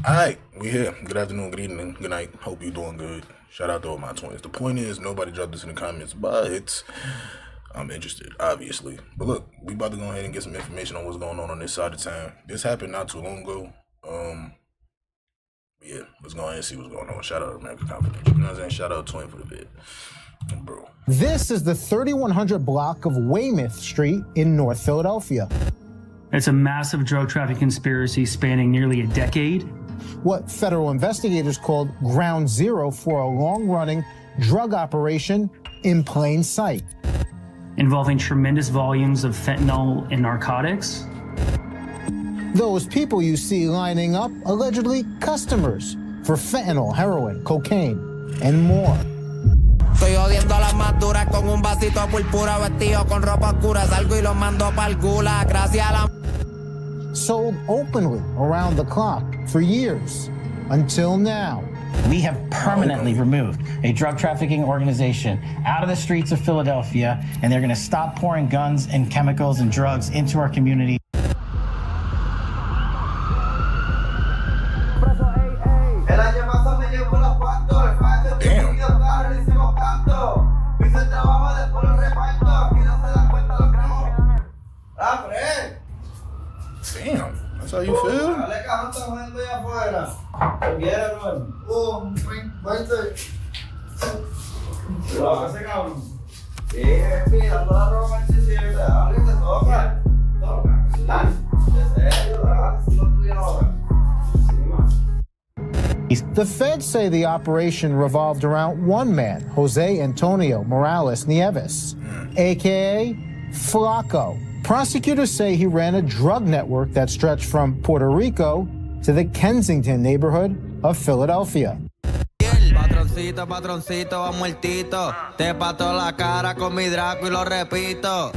Alright, we here. Good afternoon, good evening, good night. Hope you're doing good. Shout out to all my twins. The point is, nobody dropped this in the comments, but I'm interested, obviously. But look, we about to go ahead and get some information on what's going on this side of town. This happened not too long ago. Yeah, let's go ahead and see what's going on. Shout out to America Confidential. You know what I'm saying? Shout out Twin for the vid. Bro. This is the 3100 block of Weymouth Street in North Philadelphia. It's a massive drug trafficking conspiracy spanning nearly a decade. What federal investigators called ground zero for a long-running drug operation in plain sight. Involving tremendous volumes of fentanyl and narcotics. Those people you see lining up, allegedly customers for fentanyl, heroin, cocaine, and more. Estoy jodiendo a las más duras con un vasito púrpura vestido con ropa oscura. Salgo y los mando pa'l gula, gracias a la... Sold openly around the clock for years, until now. We have permanently removed a drug trafficking organization out of the streets of Philadelphia, and they're going to stop pouring guns and chemicals and drugs into our community. Damn, that's how you feel? The feds say the operation revolved around one man, Jose Antonio Morales Nieves, aka Flaco. Prosecutors say he ran a drug network that stretched from Puerto Rico to the Kensington neighborhood of Philadelphia. Patroncito, patroncito, va muertito. Te pato la cara con mi Draco y lo repito.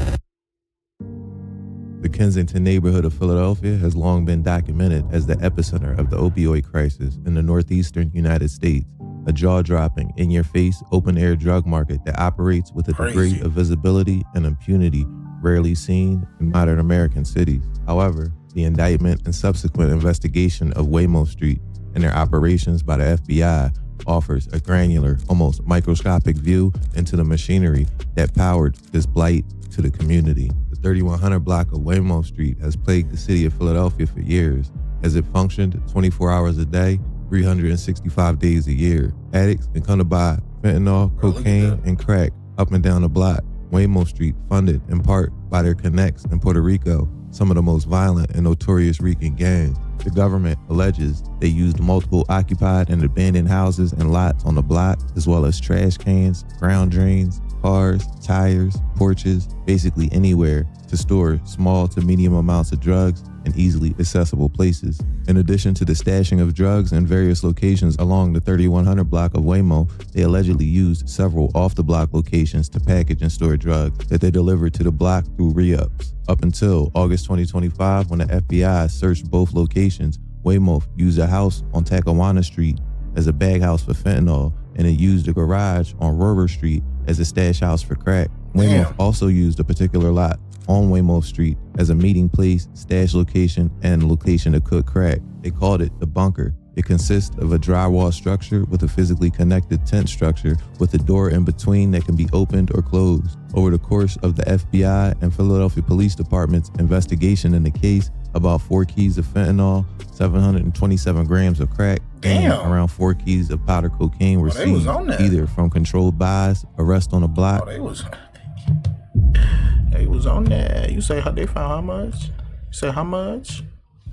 The Kensington neighborhood of Philadelphia has long been documented as the epicenter of the opioid crisis in the northeastern United States, a jaw-dropping, in-your-face, open-air drug market that operates with a degree of visibility and impunity rarely seen in modern American cities. However, the indictment and subsequent investigation of Weymouth Street and their operations by the FBI offers a granular, almost microscopic view into the machinery that powered this blight to the community. The 3100 block of Weymouth Street has plagued the city of Philadelphia for years, as it functioned 24 hours a day, 365 days a year. Addicts can come to buy fentanyl, cocaine, and crack up and down the block. Weymouth Street, funded in part by their connects in Puerto Rico, some of the most violent and notorious Rican gangs. The government alleges they used multiple occupied and abandoned houses and lots on the block, as well as trash cans, ground drains, cars, tires, porches, basically anywhere to store small to medium amounts of drugs in easily accessible places. In addition to the stashing of drugs in various locations along the 3100 block of Weymouth, they allegedly used several off-the-block locations to package and store drugs that they delivered to the block through re-ups. Up until August 2025, when the FBI searched both locations, Weymouth used a house on Tacoma Street as a bag house for fentanyl, and it used a garage on River Street as a stash house for crack. Weymouth also used a particular lot on Weymouth Street as a meeting place, stash location, and location to cook crack. They called it the bunker. It consists of a drywall structure with a physically connected tent structure with a door in between that can be opened or closed. Over the course of the FBI and Philadelphia Police Department's investigation in the case, about 4 keys of fentanyl, 727 grams of crack, and around 4 keys of powder cocaine were seized, either from controlled buys, arrest on the block. They was on that. You say how they found how much? You say how much?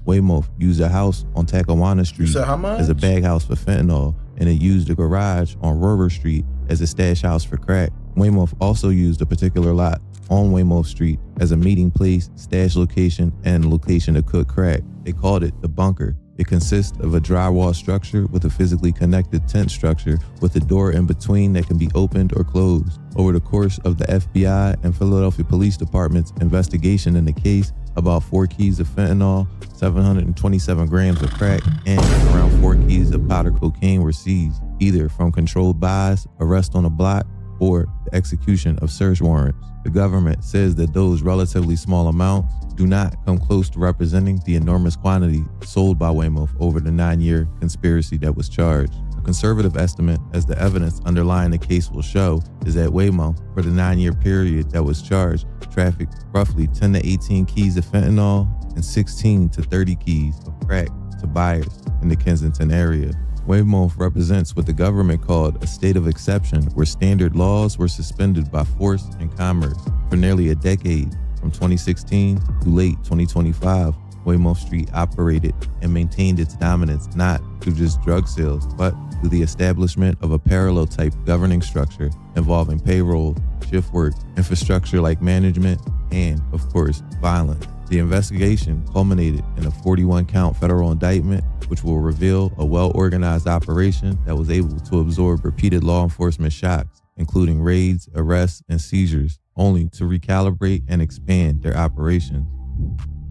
Weymouth used a house on Tacoma Street as a bag house for fentanyl, and it used a garage on River Street as a stash house for crack. Weymouth also used a particular lot on Weymouth Street as a meeting place, stash location, and location to cook crack. They called it the bunker. It consists of a drywall structure with a physically connected tent structure with a door in between that can be opened or closed. Over the course of the FBI and Philadelphia Police Department's investigation in the case, about 4 keys of fentanyl, 727 grams of crack, and around 4 keys of powder cocaine were seized, either from controlled buys, arrest on the block, or the execution of search warrants. The government says that those relatively small amounts do not come close to representing the enormous quantity sold by Weymouth over the 9-year conspiracy that was charged. A conservative estimate, as the evidence underlying the case will show, is that Weymouth, for the 9-year period that was charged, trafficked roughly 10 to 18 keys of fentanyl and 16 to 30 keys of crack to buyers in the Kensington area. Weymouth represents what the government called a state of exception, where standard laws were suspended by force and commerce. For nearly a decade, from 2016 to late 2025, Weymouth Street operated and maintained its dominance not through just drug sales, but through the establishment of a parallel type governing structure involving payroll, shift work, infrastructure like management, and, of course, violence. The investigation culminated in a 41-count federal indictment, which will reveal a well-organized operation that was able to absorb repeated law enforcement shocks, including raids, arrests, and seizures, only to recalibrate and expand their operations.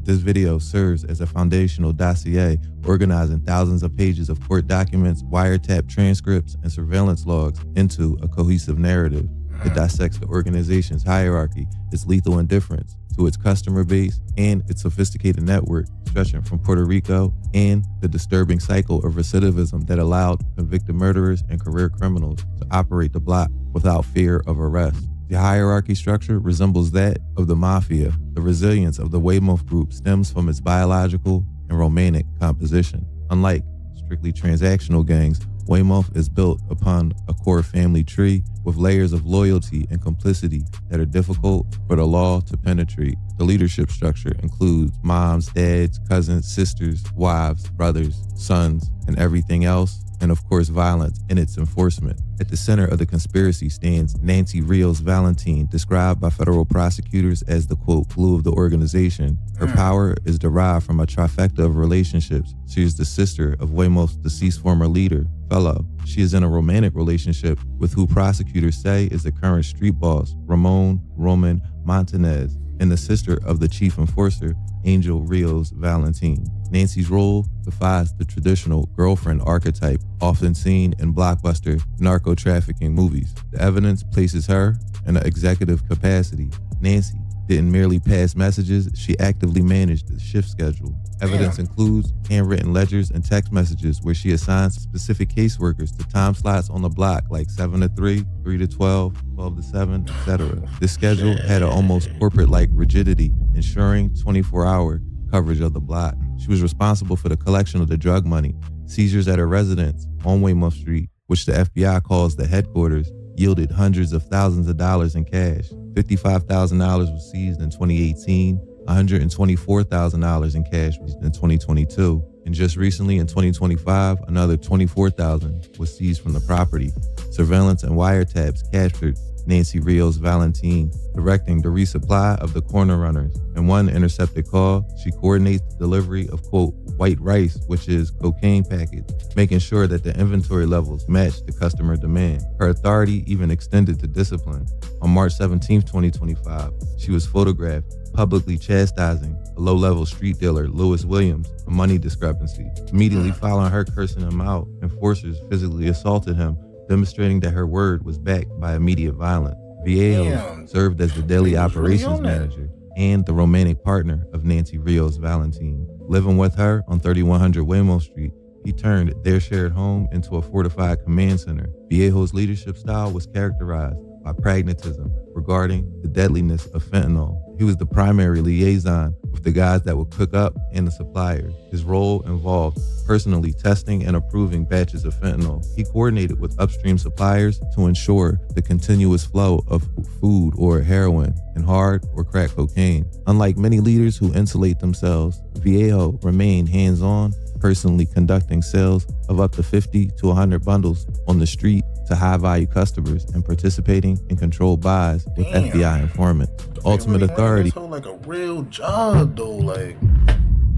This video serves as a foundational dossier organizing thousands of pages of court documents, wiretap transcripts, and surveillance logs into a cohesive narrative. It dissects the organization's hierarchy, its lethal indifference to its customer base, and its sophisticated network stretching from Puerto Rico, and the disturbing cycle of recidivism that allowed convicted murderers and career criminals to operate the block without fear of arrest. The hierarchy structure resembles that of the mafia. The resilience of the Weymouth group stems from its biological and romantic composition. Unlike strictly transactional gangs, Weymouth is built upon a core family tree with layers of loyalty and complicity that are difficult for the law to penetrate. The leadership structure includes moms, dads, cousins, sisters, wives, brothers, sons, and everything else, and of course violence in its enforcement. At the center of the conspiracy stands Nancy Rios Valentine, described by federal prosecutors as the, quote, glue of the organization. Her power is derived from a trifecta of relationships. She is the sister of Weymouth's deceased former leader, Fellow. She is in a romantic relationship with who prosecutors say is the current street boss, Roman Montanez, and the sister of the chief enforcer, Angel Rios Valentine. Nancy's role defies the traditional girlfriend archetype often seen in blockbuster narco-trafficking movies. The evidence places her in an executive capacity. Nancy didn't merely pass messages, she actively managed the shift schedule. Evidence includes handwritten ledgers and text messages where she assigns specific caseworkers to time slots on the block like 7 to 3, 3 to 12, 12 to 7, etc. This schedule had an almost corporate-like rigidity, ensuring 24-hour coverage of the block. She was responsible for the collection of the drug money. Seizures at her residence on Weymouth Street, which the FBI calls the headquarters, yielded hundreds of thousands of dollars in cash. $55,000 was seized in 2018, $124,000 in cash was in 2022, and just recently in 2025, another $24,000 was seized from the property. Surveillance and wiretaps captured Nancy Rios Valentine directing the resupply of the corner runners. In one intercepted call, she coordinates the delivery of, quote, white rice, which is cocaine package, making sure that the inventory levels match the customer demand. Her authority even extended to discipline. On March 17, 2025, she was photographed publicly chastising a low-level street dealer, Lewis Williams, a money discrepancy. Immediately following her cursing him out, enforcers physically assaulted him, demonstrating that her word was backed by immediate violence. Viejo served as the daily operations manager and the romantic partner of Nancy Rios Valentine. Living with her on 3100 Weymouth Street, he turned their shared home into a fortified command center. Viejo's leadership style was characterized by pragmatism regarding the deadliness of fentanyl. He was the primary liaison with the guys that would cook up and the suppliers. His role involved personally testing and approving batches of fentanyl. He coordinated with upstream suppliers to ensure the continuous flow of food or heroin and hard or crack cocaine. Unlike many leaders who insulate themselves, Viejo remained hands-on, personally conducting sales of up to 50 to 100 bundles on the street to high-value customers and participating in controlled buys with FBI informants. The ultimate authority. This whole, like, a real job though. Like,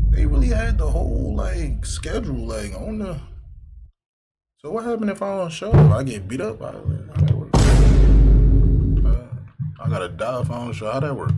they really had the whole like schedule like on the. So what happened if I don't show up? I get beat up. How that work? I gotta die if I don't show. How that work?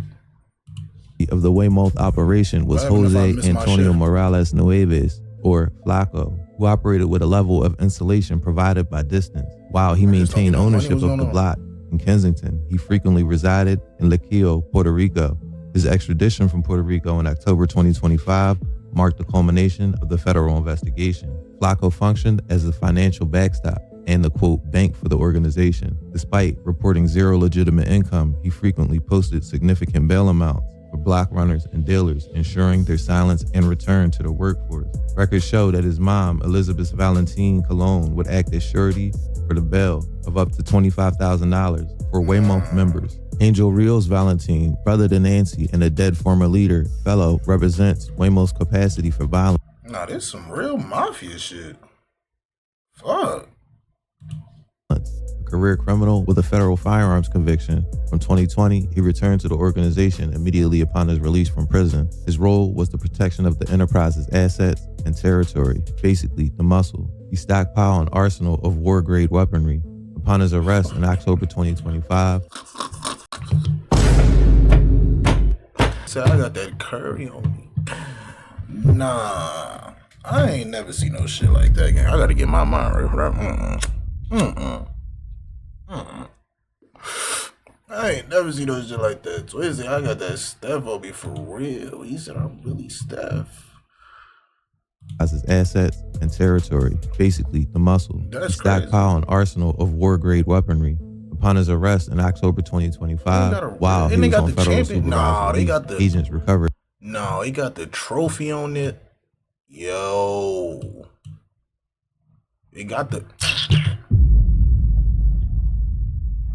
Of the Weymouth operation was Jose Antonio Morales Nueves, or Flaco, who operated with a level of insulation provided by distance, while he maintained ownership of the block, in Kensington, he frequently resided in Rico, Puerto Rico. His extradition from Puerto Rico in October 2025 marked the culmination of the federal investigation. Flacco functioned as a financial backstop and the, quote, bank for the organization. Despite reporting zero legitimate income, he frequently posted significant bail amounts for block runners and dealers, ensuring their silence and return to the workforce. Records show that his mom, Elizabeth Valentine Colon, would act as surety for the bail of up to $25,000 for Weymouth members. Angel Rios Valentine, brother to Nancy and a dead former leader, fellow, represents Weymouth's capacity for violence. Nah, this some real mafia shit. Fuck. A career criminal with a federal firearms conviction. From 2020, he returned to the organization immediately upon his release from prison. His role was the protection of the enterprise's assets and territory, basically the muscle. He stockpiled an arsenal of war-grade weaponry. Upon his arrest in October 2025, say I got that curry on me. Nah, I ain't never seen no shit like that again. I gotta get my mind right for that. I ain't never seen no shit like that. So is it? I got that Steph on me for real. He said I'm really Steph. His assets and territory, basically the muscle. That's he stockpiled an arsenal of war-grade weaponry. Upon his arrest in October 2025, while he was on federal supervised release, agents recovered. No, he got the trophy on it. Yo, he got the.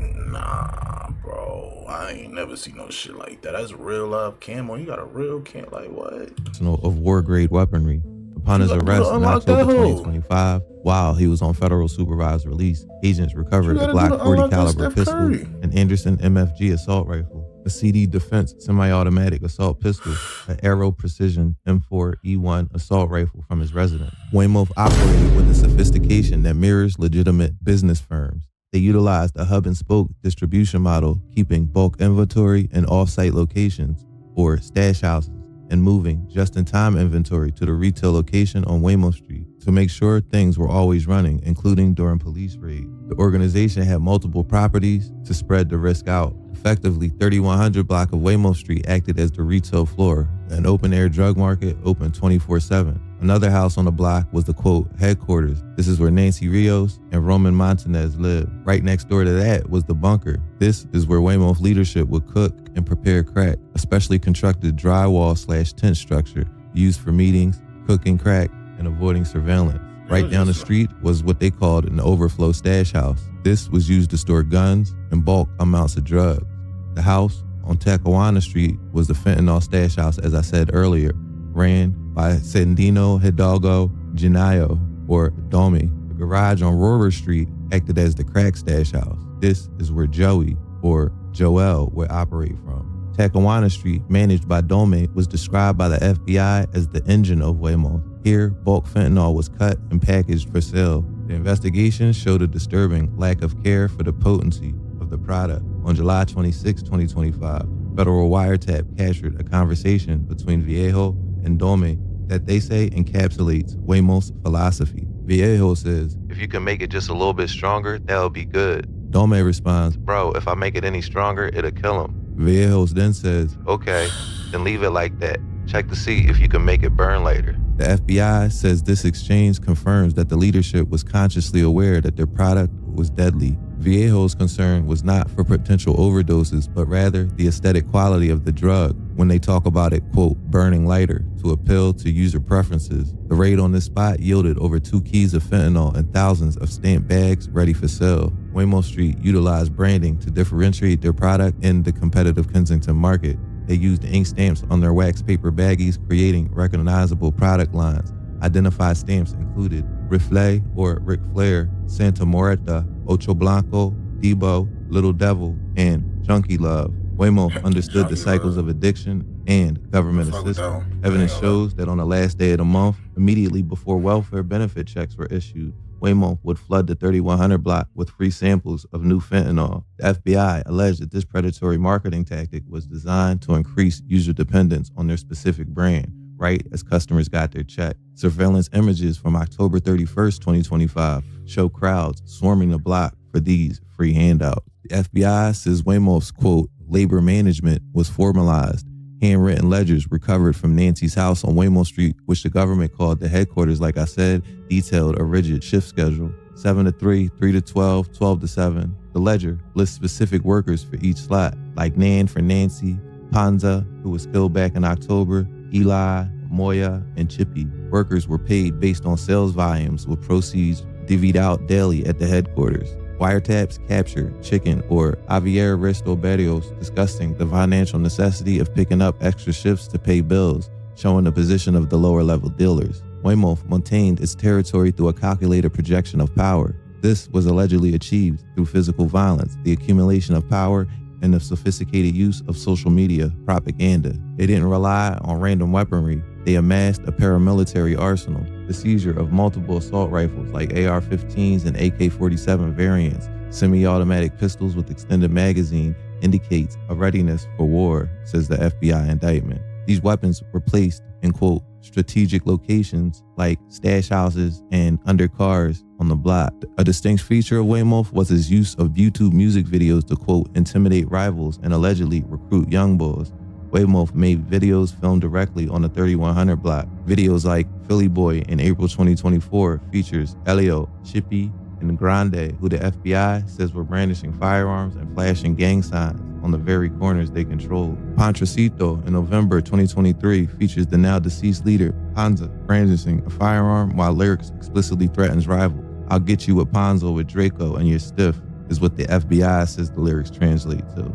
Nah, bro, I ain't never seen no shit like that. That's real live camo. You got a real cam, like what? Arsenal of war-grade weaponry. Upon his arrest in October 2025, while he was on federal supervised release, agents recovered a Glock 40 caliber pistol, an Anderson MFG assault rifle, a CD Defense semi-automatic assault pistol, an Aero Precision M4 E1 assault rifle from his residence. Weymouth operated with a sophistication that mirrors legitimate business firms. They utilized a hub and spoke distribution model, keeping bulk inventory in off-site locations or stash houses, and moving just-in-time inventory to the retail location on Weymouth Street to make sure things were always running, including during police raids. The organization had multiple properties to spread the risk out. Effectively, 3100 block of Weymouth Street acted as the retail floor, an open-air drug market open 24/7. Another house on the block was the, quote, headquarters. This is where Nancy Rios and Roman Montanez lived. Right next door to that was the bunker. This is where Weymouth leadership would cook and prepare crack, a specially constructed drywall/tent structure used for meetings, cooking crack, and avoiding surveillance. Right down the street was what they called an overflow stash house. This was used to store guns and bulk amounts of drugs. The house on Talcahuano Street was the fentanyl stash house, as I said earlier, ran by Sandino Hidalgo Genayo, or Domi. The garage on Rohrer Street acted as the crack stash house. This is where Joey, or Joel, would operate from. Talcahuano Street, managed by Dome, was described by the FBI as the engine of Weymouth. Here, bulk fentanyl was cut and packaged for sale. The investigation showed a disturbing lack of care for the potency of the product. On July 26, 2025, federal wiretap captured a conversation between Viejo and Dome that they say encapsulates Weymouth's philosophy. Viejo says, "If you can make it just a little bit stronger, that'll be good." Dome responds, "Bro, if I make it any stronger, it'll kill him." Viejo then says, "Okay, then leave it like that. Check to see if you can make it burn later." The FBI says this exchange confirms that the leadership was consciously aware that their product was deadly. Viejo's concern was not for potential overdoses, but rather the aesthetic quality of the drug when they talk about it, quote, burning lighter to appeal to user preferences. The raid on this spot yielded over 2 keys of fentanyl and thousands of stamped bags ready for sale. Weymouth Street utilized branding to differentiate their product in the competitive Kensington market. They used ink stamps on their wax paper baggies, creating recognizable product lines. Identified stamps included Rifle or Ric Flair, Santa Muerta, Ocho Blanco, Debo, Little Devil, and Junkie Love. Weymouth understood the cycles of addiction and government assistance. Evidence shows that on the last day of the month, immediately before welfare benefit checks were issued, Weymouth would flood the 3100 block with free samples of new fentanyl. The FBI alleged that this predatory marketing tactic was designed to increase user dependence on their specific brand, right as customers got their check. Surveillance images from October 31st, 2025 show crowds swarming the block for these free handouts. The The FBI says Weymouth's, quote, labor management was formalized. Handwritten ledgers recovered from Nancy's house on Weymouth Street, which the government called the headquarters, like I said, detailed a rigid shift schedule. 7 to 3, 3 to 12, 12 to 7. The ledger lists specific workers for each slot, like Nan for Nancy, Panza, who was killed back in October, Eli, Moya, and Chippy. Workers were paid based on sales volumes, with proceeds divvied out daily at the headquarters. Wiretaps capture Chicken or Javier Resto Barrios discussing the financial necessity of picking up extra shifts to pay bills, showing the position of the lower level dealers. Weymouth maintained its territory through a calculated projection of power. This was allegedly achieved through physical violence, the accumulation of power, and the sophisticated use of social media propaganda. They didn't rely on random weaponry. They amassed a paramilitary arsenal. The seizure of multiple assault rifles like AR-15s and AK-47 variants, semi-automatic pistols with extended magazine, indicates a readiness for war, says the FBI indictment. These weapons were placed in, quote, strategic locations like stash houses and under cars on the block. A distinct feature of Weymouth was his use of YouTube music videos to, quote, intimidate rivals and allegedly recruit young boys. Weymouth made videos filmed directly on the 3100 block. Videos like Philly Boy in April 2024 features Elio, Chippy, and Grande, who the FBI says were brandishing firearms and flashing gang signs on the very corners they controlled. Pantracito in November 2023 features the now deceased leader, Panza, brandishing a firearm while lyrics explicitly threatens rivals. I'll get you with Panzo with Draco and you're stiff, is what the FBI says the lyrics translate to.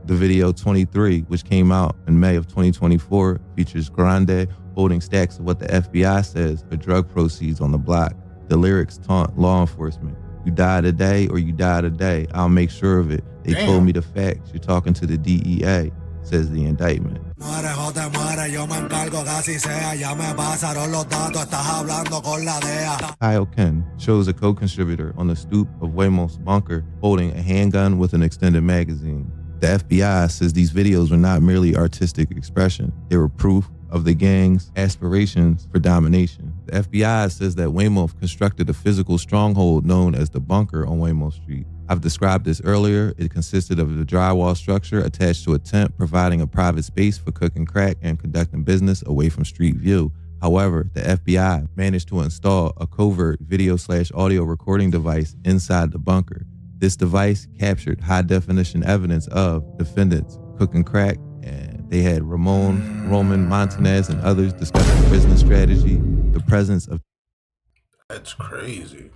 The video 23, which came out in May of 2024, features Grande holding stacks of what the FBI says are drug proceeds on the block. The lyrics taunt law enforcement. You die today or you die today. I'll make sure of it. They told me the facts. You're talking to the DEA, says the indictment. Kyle Ken shows a co-contributor on the stoop of Weymouth's bunker holding a handgun with an extended magazine. The FBI says these videos were not merely artistic expression. They were proof of the gang's aspirations for domination. The FBI says that Weymouth constructed a physical stronghold known as the bunker on Weymouth Street. I've described this earlier. It consisted of a drywall structure attached to a tent, providing a private space for cooking crack and conducting business away from street view. However, the FBI managed to install a covert video/audio recording device inside the bunker. This device captured high-definition evidence of defendants cooking crack, and they had Roman Montanez, and others discussing business strategy. The presence of... That's crazy.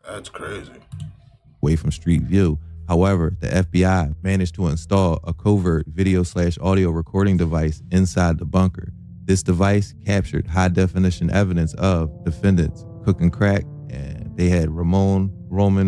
That's crazy. Away from street view. However, the FBI managed to install a covert video/audio recording device inside the bunker. This device captured high-definition evidence of defendants cooking crack, and they had Roman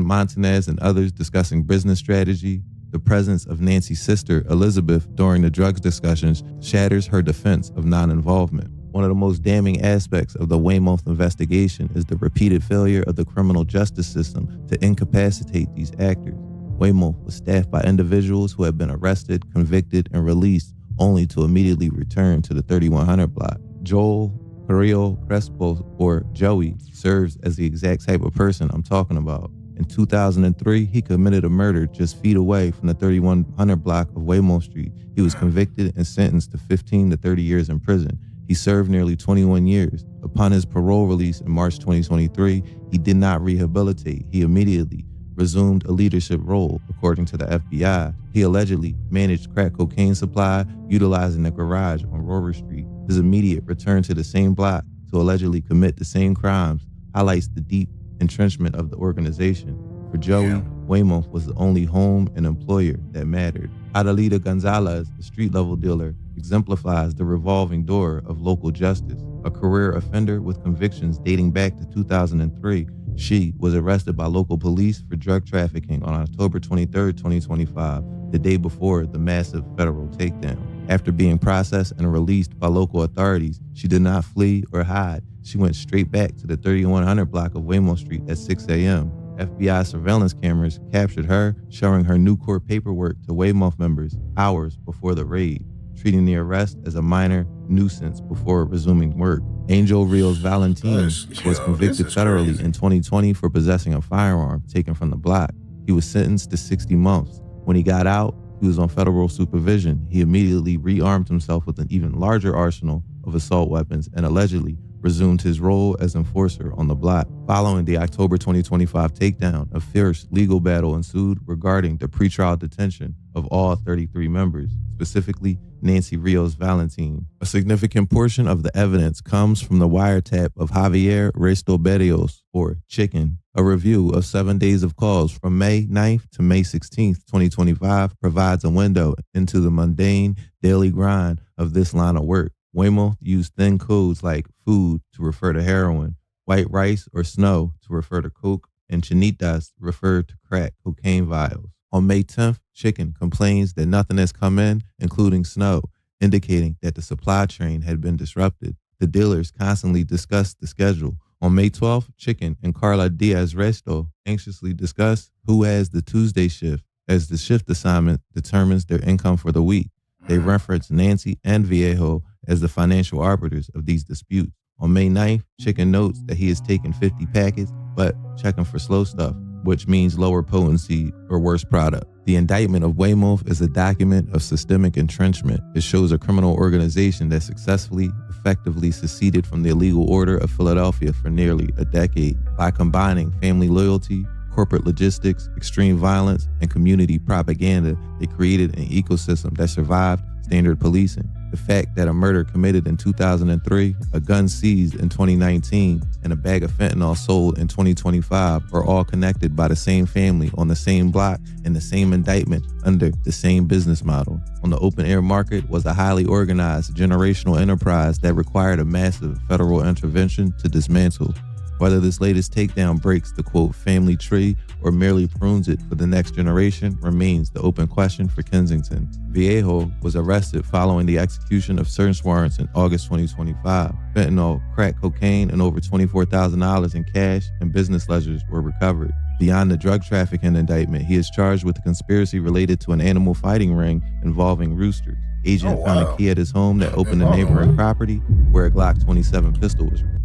Montanez, and others discussing business strategy. The presence of Nancy's sister, Elizabeth, during the drugs discussions shatters her defense of non-involvement. One of the most damning aspects of the Weymouth investigation is the repeated failure of the criminal justice system to incapacitate these actors. Weymouth was staffed by individuals who had been arrested, convicted, and released only to immediately return to the 3100 block. Joel Carrillo Crespo, or Joey, serves as the exact type of person I'm talking about. In 2003, he committed a murder just feet away from the 3100 block of Weymouth Street. He was convicted and sentenced to 15 to 30 years in prison. He served nearly 21 years. Upon his parole release in March 2023, he did not rehabilitate. He immediately resumed a leadership role, according to the FBI. He allegedly managed crack cocaine supply, utilizing the garage on Rover Street. His immediate return to the same block to allegedly commit the same crimes highlights the deep entrenchment of the organization. For Joey, Weymouth was the only home and employer that mattered. Adelita Gonzalez, the street-level dealer, exemplifies the revolving door of local justice. A career offender with convictions dating back to 2003, she was arrested by local police for drug trafficking on October 23, 2025, the day before the massive federal takedown. After being processed and released by local authorities, she did not flee or hide. She went straight back to the 3100 block of Weymouth Street at 6 a.m. FBI surveillance cameras captured her showing her new court paperwork to Weymouth members hours before the raid. treating the arrest as a minor nuisance before resuming work. Angel Rios Valentin was convicted federally in 2020 for possessing a firearm taken from the block. He was sentenced to 60 months. When he got out, he was on federal supervision. He immediately rearmed himself with an even larger arsenal of assault weapons and allegedly resumed his role as enforcer on the block. Following the October 2025 takedown, a fierce legal battle ensued regarding the pretrial detention of all 33 members, specifically Nancy Rios Valentin. A significant portion of the evidence comes from the wiretap of Javier Resto Berrios, or Chicken. A review of 7 days of calls from May 9th to May 16th, 2025 provides a window into the mundane daily grind of this line of work. Weymouth used thin codes like food to refer to heroin, white rice or snow to refer to coke, and chinitas referred to crack cocaine vials. On May 10th, Chicken complains that nothing has come in, including snow, indicating that the supply train had been disrupted. The dealers constantly discussed the schedule. On May 12th, Chicken and Carla Diaz Resto anxiously discuss who has the Tuesday shift, as the shift assignment determines their income for the week. They reference Nancy and Viejo as the financial arbiters of these disputes. On May 9th, Chicken notes that he has taken 50 packets, but checking for slow stuff, which means lower potency or worse product. The indictment of Weymouth is a document of systemic entrenchment. It shows a criminal organization that successfully, effectively seceded from the illegal order of Philadelphia for nearly a decade by combining family loyalty, corporate logistics, extreme violence, and community propaganda. They created an ecosystem that survived standard policing. The fact that a murder committed in 2003, a gun seized in 2019, and a bag of fentanyl sold in 2025 are all connected by the same family on the same block and the same indictment under the same business model. On the open air market was a highly organized generational enterprise that required a massive federal intervention to dismantle. Whether this latest takedown breaks the quote family tree or merely prunes it for the next generation remains the open question for Kensington. Viejo was arrested following the execution of search warrants in August 2025. Fentanyl, crack cocaine, and over $24,000 in cash and business ledgers were recovered. Beyond the drug trafficking indictment, he is charged with a conspiracy related to an animal fighting ring involving roosters. Agent found a key at his home that opened a neighboring property where a Glock 27 pistol was recovered.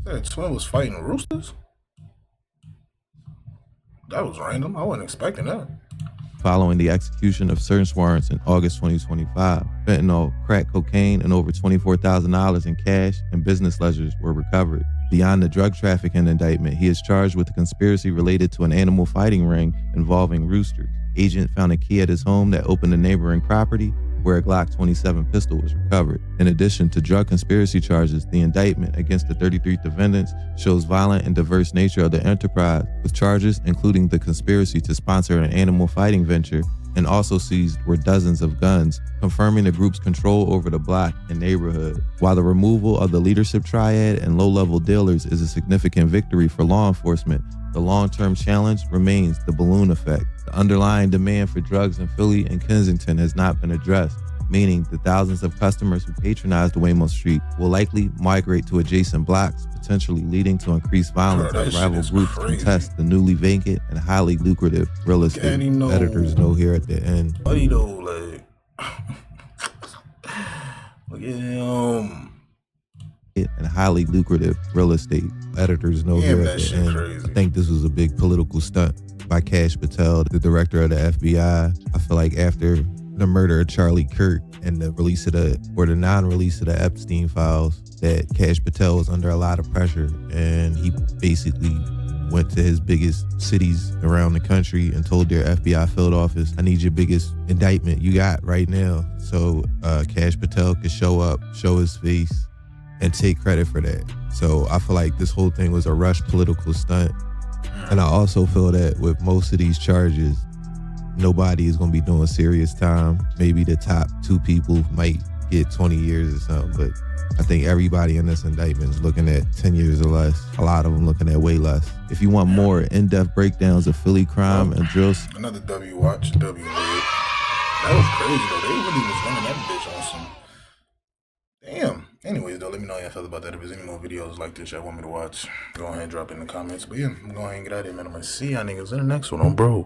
That twin was fighting roosters? That was random. I wasn't expecting that. Following the execution of search warrants in August 2025, fentanyl, crack cocaine, and over $24,000 in cash and business ledgers were recovered. Beyond the drug trafficking indictment, he is charged with a conspiracy related to an animal fighting ring involving roosters. Agent found a key at his home that opened a neighboring property where a Glock 27 pistol was recovered. In addition to drug conspiracy charges, the indictment against the 33 defendants shows violent and diverse nature of the enterprise, with charges including the conspiracy to sponsor an animal fighting venture, and also seized were dozens of guns, confirming the group's control over the block and neighborhood. While the removal of the leadership triad and low-level dealers is a significant victory for law enforcement, the long-term challenge remains the balloon effect. The underlying demand for drugs in Philly and Kensington has not been addressed, meaning the thousands of customers who patronize the Weymouth Street will likely migrate to adjacent blocks, potentially leading to increased violence as rival groups contest the newly vacant and highly lucrative real estate. Editors know here at the end. Buddy though, like, look at him. And highly lucrative real estate. Editors know here at the end. Crazy. I think this was a big political stunt by Kash Patel, the director of the FBI. I feel like after the murder of Charlie Kirk and the release of the non-release of the Epstein files, that Kash Patel was under a lot of pressure, and he basically went to his biggest cities around the country and told their FBI field office, I need your biggest indictment you got right now. So Kash Patel could show up, show his face, and take credit for that. So I feel like this whole thing was a rush political stunt. And I also feel that with most of these charges, nobody is going to be doing serious time. Maybe the top 2 people might get 20 years or something, but I think everybody in this indictment is looking at 10 years or less. A lot of them looking at way less. If you want more in-depth breakdowns of Philly crime and drills. Another W watch, W lit. That was crazy though. They really was running that bitch on some. Damn. Anyways though, let me know how y'all feel about that. If there's any more videos like this y'all want me to watch, go ahead and drop it in the comments. But yeah, I'm going to go ahead and get out of here, man. I'm going to see y'all niggas in the next one on Bro.